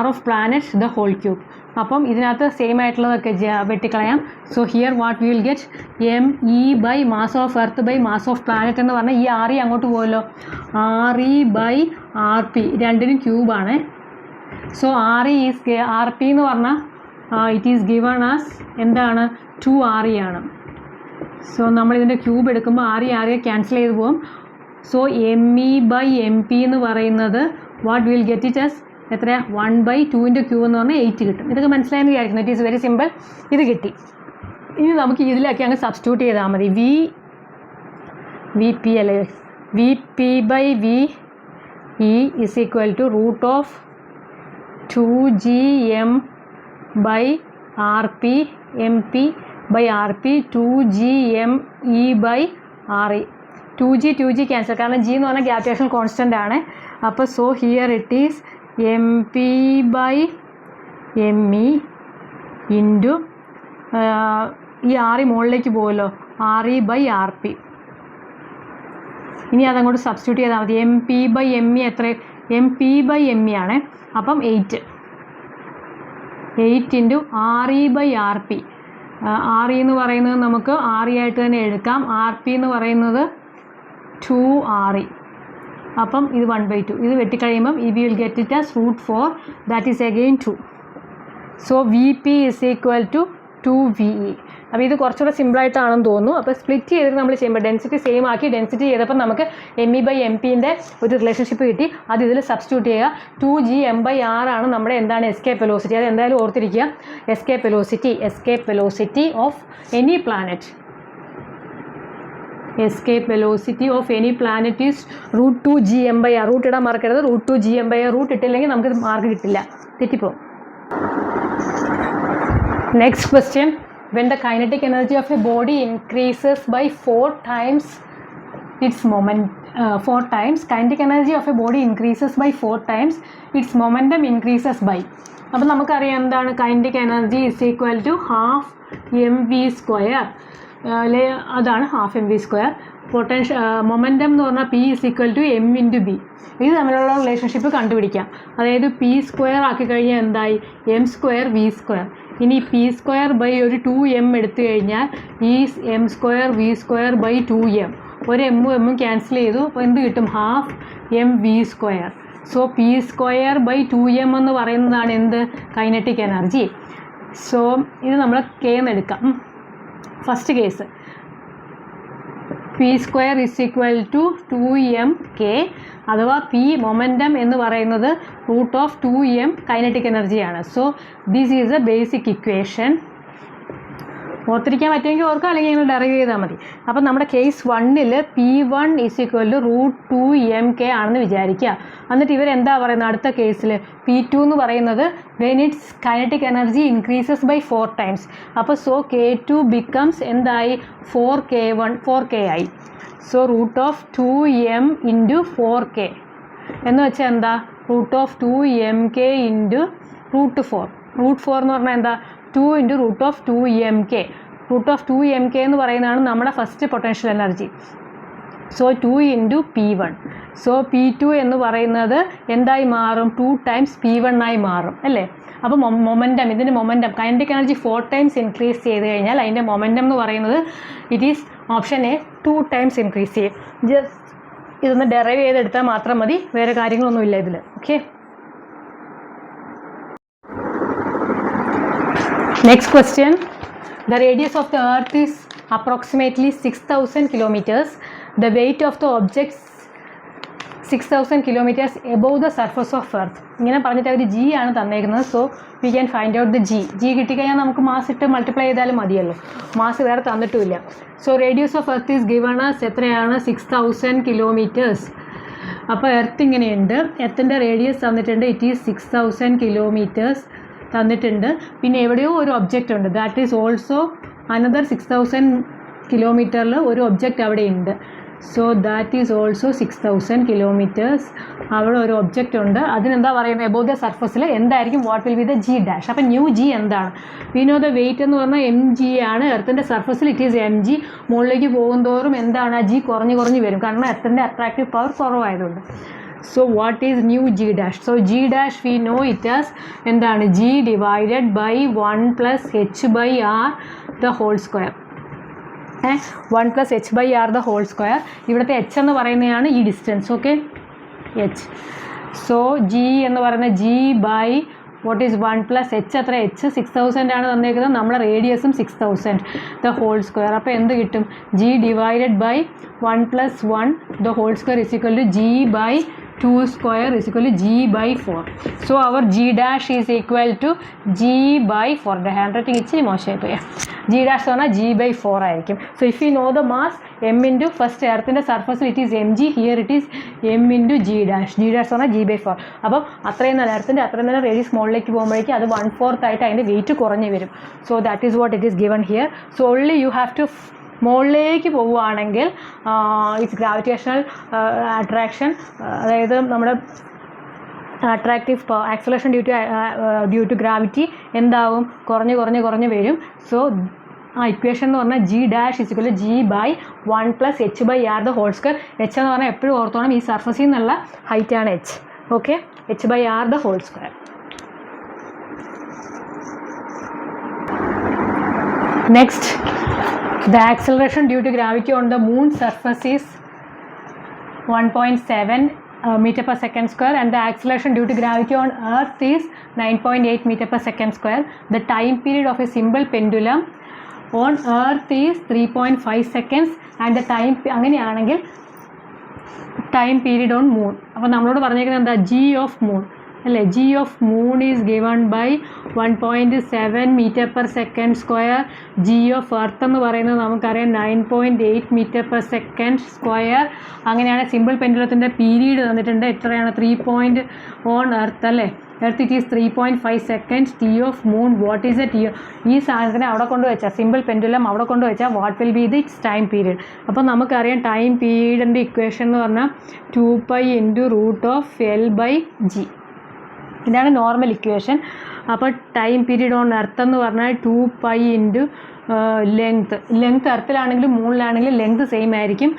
r of planet the whole cube. അപ്പം ഇതിനകത്ത് same ആയിട്ടുള്ളതൊക്കെ വെട്ടിക്കളയാം. So here what we will get m E by mass of earth by mass of planet എന്ന് പറഞ്ഞാൽ ഈ R e അങ്ങോട്ട് പോകുമല്ലോ, R E by R p രണ്ടിനും ക്യൂബാണ്. So r e is r p എന്ന് പറഞ്ഞാൽ ഇറ്റ് ഈസ് ഗിവൺ ആസ് എന്താണ് 2 RE ആണ്. സോ നമ്മളിതിൻ്റെ ക്യൂബ് എടുക്കുമ്പോൾ ആർ ഇ ക്യാൻസൽ ചെയ്ത് പോകും. So M E by M P എന്ന് പറയുന്നത് what will get it as എത്ര 1/2 ക്യൂ എന്ന് പറഞ്ഞാൽ 8 കിട്ടും. ഇതൊക്കെ മനസ്സിലായെന്ന് വിചാരിക്കുന്നു. It is very simple. ഇത് കിട്ടി. ഇനി നമുക്ക് ഇതിലൊക്കെ അങ്ങ് സബ്സ്റ്റിറ്റ്യൂട്ട് ചെയ്താൽ മതി. വി പി അല്ലേ, V P by V E is equal to root of 2GM by R P M P by R P 2GME by R E. 2G cancel, കാരണം ജി എന്ന് പറഞ്ഞാൽ ഗ്രാവിറ്റേഷണൽ കോൺസ്റ്റൻ്റ് ആണ്. അപ്പോൾ so here it is M P by M E into ഈ R E മുകളിലേക്ക് പോകുമല്ലോ, R E by R P. ഇനി അതങ്ങോട്ട് സബ്സ്റ്റിറ്റ്യൂട്ട് ചെയ്താൽ മതി. M P by M E എത്ര, M P by M E ആണ്. അപ്പം 8 into R E by R P. R E എന്ന് പറയുന്നത് നമുക്ക് ആർ ഇ ആയിട്ട് തന്നെ എടുക്കാം. ആർ പി എന്ന് പറയുന്നത് 2RE. അപ്പം ഇത് 1/2. ഇത് വെട്ടിക്കഴിയുമ്പം we will get it as √4, that is again 2. So V P is equal to 2VE. അപ്പോൾ ഇത് കുറച്ചുകൂടെ സിമ്പിളായിട്ടാണെന്ന് തോന്നുന്നു. അപ്പോൾ സ്പ്ലിറ്റ് ചെയ്തിട്ട് നമ്മൾ ചെയ്യുമ്പോൾ ഡെൻസിറ്റി സെയിം ആക്കി ഡെൻസിറ്റി ചെയ്തപ്പോൾ നമുക്ക് എം ഇ ബൈ എം പിൻ്റെ ഒരു റിലേഷൻഷിപ്പ് കിട്ടി. അത് ഇതിൽ സബ്സ്റ്റിറ്റ്യൂട്ട് ചെയ്യുക. 2GM/r ആണ് നമ്മുടെ എന്താണ് എസ്കേപ്പ് വെലോസിറ്റി. അത് എന്തായാലും ഓർത്തിരിക്കുക. Escape velocity of any planet. escape velocity of any planet is √2GM/r. Root ഇടാൻ മറക്കരുത്. √2GM/r. റൂട്ട് ഇട്ടില്ലെങ്കിൽ നമുക്ക് മാർക്ക് കിട്ടില്ല, തെറ്റിപ്പോകും. Next question. when the kinetic energy of a body increases by 4 times its moment, 4 times kinetic energy of a body increases by 4 times its momentum increases by. അപ്പോൾ നമുക്കറിയാം എന്താണ് kinetic energy is equal to half mv². അതാണ് half mv². Potential momentum എന്ന് പറഞ്ഞാൽ P is equal to m into b. ഇത് തമ്മിലുള്ള relationship കണ്ടുപിടിക്കാം. അതായത് p² ആക്കി കഴിഞ്ഞാൽ എന്തായി m² v². ഇനി p² ബൈ ഒരു 2m എടുത്തു കഴിഞ്ഞാൽ ഈ m² v² ബൈ 2m. ഒരു എമ്മും ക്യാൻസൽ ചെയ്തു. അപ്പോൾ എന്ത് കിട്ടും? Half mv². So p² by 2m എന്ന് പറയുന്നതാണ് എന്ത്? Kinetic energy. സോ ഇത് നമ്മൾ k എന്ന് എടുക്കാം. First case p² is equal to 2mk, അഥവാ പി മൊമെൻറ്റം എന്ന് പറയുന്നത് √2m കൈനറ്റിക് എനർജിയാണ്. So this is a basic equation. ഓർത്തിരിക്കാൻ പറ്റുമെങ്കിൽ ഓർക്കുക, അല്ലെങ്കിൽ നിങ്ങൾ ഡെറൈവ് ചെയ്താൽ മതി. അപ്പം നമ്മുടെ കേസ് 1ൽ p1 is equal to √2mk ആണെന്ന് വിചാരിക്കുക. എന്നിട്ട് ഇവരെന്താ പറയുന്നത് അടുത്ത കേസിൽ? p2 എന്ന് പറയുന്നത് when it's kinetic energy increases by 4 times. അപ്പോൾ സോ k2 ബിക്കംസ് എന്തായി? 4k ആയി. സോ √2m ഇൻറ്റു 4k എന്ന് വെച്ചാൽ എന്താ? √2mk into √4. √4 എന്ന് പറഞ്ഞാൽ എന്താ? 2 ഇൻറ്റു √2mk. √2mk എന്ന് പറയുന്നതാണ് നമ്മുടെ first potential energy. So 2 into p1. So p2 എന്ന് പറയുന്നത് എന്തായി മാറും? 2 times p1 ആയി മാറും അല്ലേ? അപ്പോൾ മൊമെൻറ്റം, ഇതിൻ്റെ momentum kinetic energy 4 times increase ചെയ്ത് കഴിഞ്ഞാൽ അതിൻ്റെ മൊമെൻറ്റം എന്ന് പറയുന്നത് it is option A 2 times increase ചെയ്യും. ജസ്റ്റ് ഇതൊന്ന് ഡെറൈവ് ചെയ്തെടുത്താൽ മാത്രം മതി, വേറെ കാര്യങ്ങളൊന്നുമില്ല ഇതിൽ. Okay, next question. The radius of the earth is approximately 6000 kilometers. The weight of the object 6000 kilometers above the surface of earth. ഇങ്ങനെ പറഞ്ഞിട്ട് അവർ ജി ആണ് തന്നേക്കുന്നത്. So we can find out the G കിട്ടിക്കഴിഞ്ഞാൽ നമുക്ക് മാസ് ഇട്ട് multiply ചെയ്താലും മതിയല്ലോ. മാസ് വേറെ തന്നിട്ടുമില്ല. So radius of earth is given as എത്രയാണ്? 6000 kilometers. അപ്പോൾ എർത്ത് ഇങ്ങനെയുണ്ട്. എർത്തിൻ്റെ റേഡിയസ് തന്നിട്ടുണ്ട്. ഇറ്റ് ഈസ് 6000 kilometers തന്നിട്ടുണ്ട്. പിന്നെ എവിടെയോ ഒരു ഒബ്ജക്റ്റ് ഉണ്ട്. ദാറ്റ് ഈസ് ഓൾസോ അനദർ 6000 kilometerൽ ഒരു ഒബ്ജക്റ്റ് അവിടെ ഉണ്ട്. So that is also 6000 kilometres. അവിടെ ഒരു ഒബ്ജക്റ്റ് ഉണ്ട്, അതിനെന്താ പറയുന്നത്, എബോവ് ദ സർഫസിൽ എന്തായിരിക്കും, what will be the G dash. അപ്പം ന്യൂ ജി എന്താണ്, വി നോ ദ വെയിറ്റ് എന്ന് പറഞ്ഞാൽ എം ജി ആണ്. എർത്തിൻ്റെ സർഫസിൽ ഇറ്റ് ഈസ് എം ജി. മുകളിലേക്ക് പോകുന്തോറും എന്താണ്, ആ ജി കുറഞ്ഞ് കുറഞ്ഞ് വരും, കാരണം എർത്തിൻ്റെ അട്രാക്റ്റീവ് പവർ കുറവായതുകൊണ്ട്. So what is new g dash? So g dash we know it as എന്താണ്, g divided by 1 plus h by r the whole square. 1 plus h by r the whole square. ഇവിടുത്തെ h എന്ന് പറയുന്നതാണ് ഈ distance. Okay, h. So g എന്ന് പറയുന്നത് g by what is 1 plus h എത്ര, h 6000 ആണ് തന്നേക്കുന്നത്, നമ്മളെ റേഡിയസും 6000 the whole square. അപ്പോൾ എന്ത് കിട്ടും, g divided by 1 plus 1 the whole square is equal to g by 2 square is equal to g by 4. So our g dash is equal to g by 4. The handwriting ഇച്ചിരി മോശമായിട്ട് പോയാൽ g dash എന്ന് പറഞ്ഞാൽ g by 4 ആയിരിക്കും. So if you know the mass m into first എർത്തിൻ്റെ സർഫസിൽ it is mg, here it is m into g dash. g dash എന്ന് പറഞ്ഞാൽ g by 4. അപ്പം അത്രയും നല്ല എർത്തിൻ്റെ അത്രയും നല്ല റേഡിയസ് മുകളിലേക്ക് പോകുമ്പോഴേക്കും അത് 1/4 ആയിട്ട് അതിൻ്റെ വെയിറ്റ് കുറഞ്ഞ് വരും. So that is what it is given here. So only you have to മുകളിലേക്ക് പോവുകയാണെങ്കിൽ ഇറ്റ്സ് ഗ്രാവിറ്റേഷണൽ അട്രാക്ഷൻ, അതായത് നമ്മുടെ attractive acceleration due to gravity എന്താവും, കുറഞ്ഞ് കുറഞ്ഞ് കുറഞ്ഞ് വരും. സോ ആ ഇക്വേഷൻ എന്ന് പറഞ്ഞാൽ G dash is equal to G by 1 plus H by R the whole square. H എന്ന് പറഞ്ഞാൽ എപ്പോഴും ഓർത്തോണം, ഈ സർഫസിൽ നിന്നുള്ള ഹൈറ്റാണ് H. Okay, H by R the whole square. Next, the acceleration due to gravity on the moon surface is 1.7 meter per second square, and the acceleration due to gravity on earth is 9.8 meter per second square. The time period of a simple pendulum on earth is 3.5 seconds, and the time അങ്ങനെയാണെങ്കിൽ time period on moon. അപ്പോൾ നമ്മളോട് പറഞ്ഞേക്കുന്നത് എന്താ, g of moon അല്ലേ, g of moon is given by 1.7 metre per second square. G of earth എന്ന് പറയുന്നത് നമുക്കറിയാം 9.8 metre per second square. അങ്ങനെയാണ് സിമ്പിൾ പെൻഡുലത്തിൻ്റെ പീരീഡ് തന്നിട്ടുണ്ട്, എത്രയാണ്, 3 ഓൺ എർത്ത് അല്ലേ, earth it is 3.5 seconds. T of moon what is a T, ഈ സാധനത്തിനെ അവിടെ കൊണ്ടുവച്ചാൽ, സിമ്പിൾ പെൻഡുലം അവിടെ കൊണ്ടുവച്ചാൽ what will be the it's time period. അപ്പോൾ നമുക്കറിയാം ടൈം പീരീഡിൻ്റെ ഇക്വേഷൻ എന്ന് പറഞ്ഞാൽ 2π ഇൻറ്റു √L/g. ഇതാണ് നോർമൽ ഇക്വേഷൻ. അപ്പോൾ ടൈം പീരീഡ് ഓൺ എർത്ത് എന്ന് പറഞ്ഞാൽ 2π ഇൻറ്റു ലെങ്ത് എർത്തിലാണെങ്കിലും മൂണിലാണെങ്കിലും ലെങ്ത് സെയിം ആയിരിക്കും.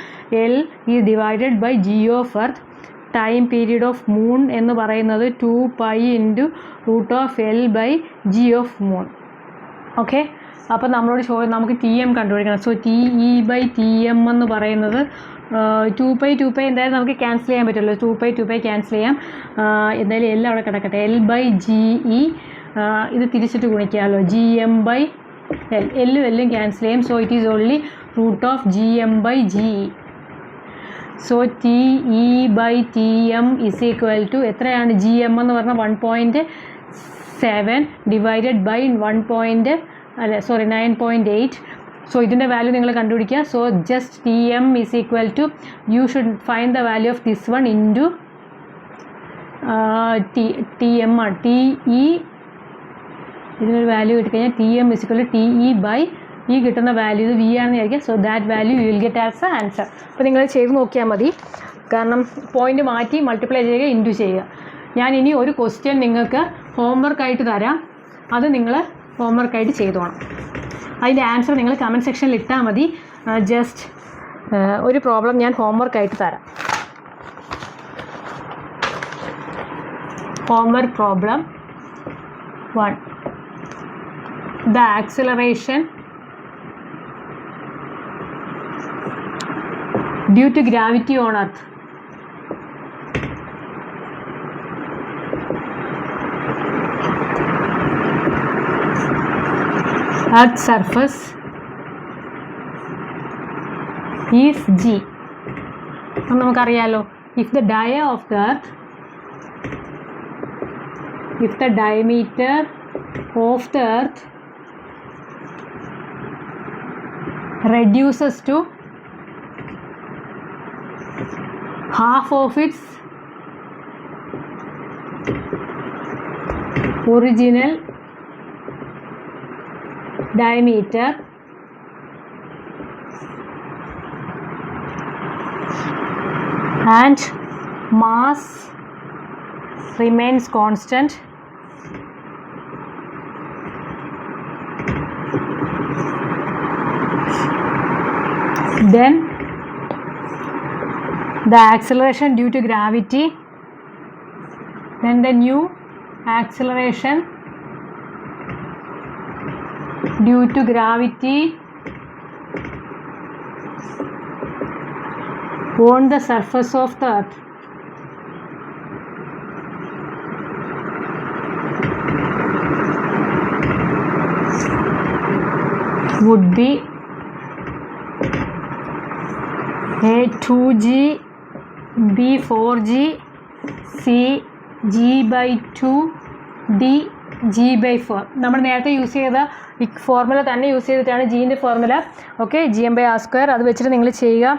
എൽ ഈ divided by g of earth. Time period of moon എന്ന് പറയുന്നത് 2π into √L/g of moon. Okay, അപ്പോൾ നമ്മളോട് നമുക്ക് ടി എം കണ്ടുപിടിക്കണം. So T E by T M എന്ന് പറയുന്നത് 2π എന്തായാലും നമുക്ക് ക്യാൻസൽ ചെയ്യാൻ പറ്റുമല്ലോ, 2π ക്യാൻസൽ ചെയ്യാം. എന്തായാലും എല്ലാം അവിടെ കിടക്കട്ടെ. L/GE ഇത് തിരിച്ചിട്ട് ഗുണിക്കാമല്ലോ, GM/L, എല്ലും ക്യാൻസൽ ചെയ്യും. So it is only √GM/GE. So TE/TM is equal to എത്രയാണ്, GM എന്ന് പറഞ്ഞാൽ 1.7 ഡിവൈഡഡ് ബൈ 9.8. സോ ഇതിൻ്റെ വാല്യൂ നിങ്ങൾ കണ്ടുപിടിക്കുക. So just T M is equal to, you should find the value of this one into T M ആണ്. TE ഇതിനൊരു value കിട്ടിക്കഴിഞ്ഞാൽ T M is equal to TE by ഈ കിട്ടുന്ന value ഇത് V ആണെന്ന് വിചാരിക്കുക. So that value you will get as A answer. അപ്പോൾ നിങ്ങൾ ചെയ്ത് നോക്കിയാൽ മതി, കാരണം പോയിൻ്റ് മാറ്റി മൾട്ടിപ്ലൈ ചെയ്യുക, ഇൻറ്റു ചെയ്യുക. ഞാൻ ഇനി ഒരു ക്വസ്റ്റ്യൻ നിങ്ങൾക്ക് ഹോംവർക്കായിട്ട് തരാം, അത് നിങ്ങൾ ഹോംവർക്കായിട്ട് ചെയ്തോണം. അതിൻ്റെ ആൻസർ നിങ്ങൾ കമൻറ്റ് സെക്ഷനിൽ ഇട്ടാൽ മതി. ജസ്റ്റ് ഒരു പ്രോബ്ലം ഞാൻ ഹോംവർക്കായിട്ട് തരാം. Homework problem 1. The acceleration due to gravity on earth earth's surface is g. നമുക്കറിയാലോ, if the diameter of the earth reduces to half of its original diameter, and mass remains constant, then the acceleration due to gravity, then the new acceleration due to gravity on the surface of the earth would be A 2g, B 4g, C g by 2, D g by 4. നമ്മൾ നേരത്തെ use ചെയ്ത ഈ formula തന്നെ use ചെയ്തിട്ടാണ് ജീൻ്റെ formula. Okay, G M by R square. അത് വെച്ചിട്ട് നിങ്ങൾ ചെയ്യുക.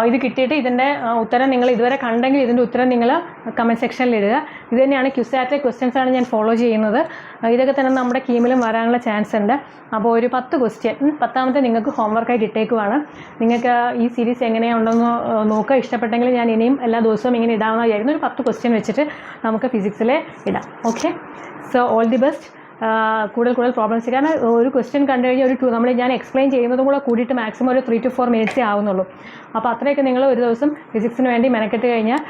ഇത് കിട്ടിയിട്ട് ഇതിൻ്റെ ഉത്തരം നിങ്ങൾ ഇതുവരെ കണ്ടെങ്കിൽ ഇതിൻ്റെ ഉത്തരം നിങ്ങൾ കമൻറ്റ് സെക്ഷനിൽ ഇടുക. ഇത് തന്നെയാണ് ക്യുസാറ്റ് ക്വസ്റ്റ്യൻസാണ് ഞാൻ ഫോളോ ചെയ്യുന്നത്. ഇതൊക്കെ തന്നെ നമ്മുടെ കീമിലും വരാനുള്ള ചാൻസ് ഉണ്ട്. അപ്പോൾ ഒരു 10 ക്വസ്റ്റ്യൻ, 10ാമത്തെ നിങ്ങൾക്ക് ഹോംവർക്കായിട്ട് ഇട്ടേക്കുവാണ്. നിങ്ങൾക്ക് ഈ സീരീസ് എങ്ങനെയുണ്ടെന്ന് നോക്കുക. ഇഷ്ടപ്പെട്ടെങ്കിൽ ഞാൻ ഇനിയും എല്ലാ ദിവസവും ഇങ്ങനെ ഇടാവുന്നതായിരുന്നു. ഒരു 10 ക്വസ്റ്റ്യൻ വെച്ചിട്ട് നമുക്ക് ഫിസിക്സിൽ ഇടാം. Okay, so all the best. കൂടുതൽ പ്രോബ്ലംസ്, കാരണം ഒരു ക്വസ്റ്റ്യൻ കണ്ടു കഴിഞ്ഞാൽ ഞാൻ എക്സ്പ്ലെയിൻ ചെയ്യുന്നതും കൂടെ കൂടിയിട്ട് മാക്സിമം ഒരു 3 to 4 മിനിറ്റ്സേ ആവുന്നുള്ളൂ. അപ്പോൾ അത്രയൊക്കെ നിങ്ങൾ ഒരു ദിവസം ഫിസിക്സിന് വേണ്ടി മെനക്കെട്ട് കഴിഞ്ഞാൽ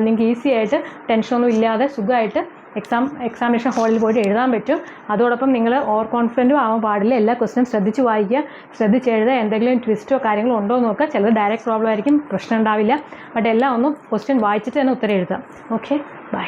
നിങ്ങൾക്ക് ഈസി ആയിട്ട് ടെൻഷനൊന്നും ഇല്ലാതെ സുഖമായിട്ട് എക്സാമിനേഷൻ ഹാളിൽ പോയിട്ട് എഴുതാൻ പറ്റും. അതോടൊപ്പം നിങ്ങൾ ഓവർ കോൺഫിഡൻറ്റും ആവാൻ പാടില്ല. എല്ലാ ക്വസ്റ്റ്യനും ശ്രദ്ധിച്ച് വായിക്കുക, ശ്രദ്ധിച്ച് എഴുതുക. എന്തെങ്കിലും ട്വിസ്റ്റോ കാര്യങ്ങളോ ഉണ്ടോ എന്ന് നോക്കുക. ചിലത് ഡയറക്റ്റ് പ്രോബ്ലം ആയിരിക്കും, പ്രശ്നം ഉണ്ടാവില്ല. ബട്ട് എല്ലാം ഒന്നും ക്വസ്റ്റ്യൻ വായിച്ചിട്ട് തന്നെ ഉത്തരം എഴുതാം. Okay, by.